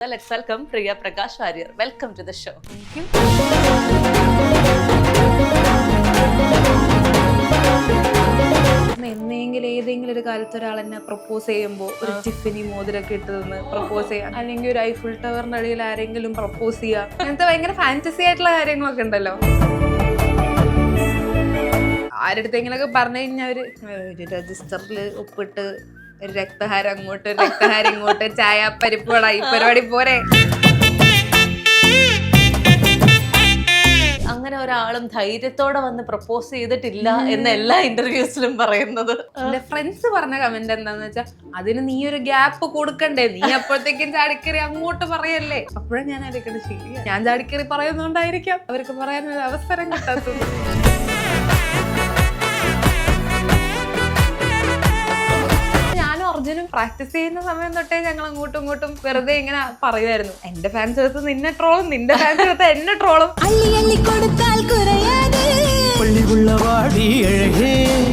Let's welcome Priya Prakash Warrior. Welcome to the show. Thank you. എന്നെങ്കിലും ഏതെങ്കിലും ഒരു കാലത്ത് ഒരാൾ എന്നെ പ്രപ്പോസ് ചെയ്യുമ്പോൾ ഒരു ടിഫിനി മോതിരൊക്കെ ഇട്ട് നിന്ന് പ്രപ്പോസ് ചെയ്യാം, അല്ലെങ്കിൽ ഒരു ഐഫിൾ ടവറിന്റെ അടിയിൽ ആരെങ്കിലും പ്രപ്പോസ് ചെയ്യാം, അങ്ങനത്തെ ഭയങ്കര ഫാന്റസി ആയിട്ടുള്ള കാര്യങ്ങളൊക്കെ ഉണ്ടല്ലോ. ആരുടെടുത്തെങ്കിലൊക്കെ പറഞ്ഞു കഴിഞ്ഞാൽ ഒരു രജിസ്റ്ററിൽ ഒപ്പിട്ട് ഒരു രക്തഹാരം അങ്ങോട്ട് രക്തഹാരം ഇങ്ങോട്ട് ചായ പരിപ്പുവട ഈ പരിപാടി പോരെ. അങ്ങനെ ഒരാളും ധൈര്യത്തോടെ വന്ന് പ്രപ്പോസ് ചെയ്തിട്ടില്ല എന്ന് എല്ലാ ഇന്റർവ്യൂസിലും പറയുന്നത്. എന്റെ ഫ്രണ്ട്സ് പറഞ്ഞ കമന്റ് എന്താന്ന് വെച്ചാൽ, അതിന് നീ ഒരു ഗ്യാപ്പ് കൊടുക്കണ്ടേ, നീ അപ്പോഴത്തേക്കും ചാടിക്കറി അങ്ങോട്ട് പറയല്ലേ. അപ്പോഴാണ് ഞാൻ ആയിരിക്കട്ടെ ശരിയാ, ഞാൻ ചാടിക്കറി പറയുന്നോണ്ടായിരിക്കാം അവർക്ക് പറയാനൊരു അവസരം കിട്ടാത്തത്. അർജുനും പ്രാക്ടീസ് ചെയ്യുന്ന സമയം തൊട്ടേ ഞങ്ങൾ അങ്ങോട്ടും ഇങ്ങോട്ടും വെറുതെ ഇങ്ങനെ പറയുമായിരുന്നു, എന്റെ ഫാൻസ് എടുത്ത് നിന്നെ ട്രോളും, നിന്റെ ഫാൻസ് എടുത്ത് എന്നെ ട്രോളും.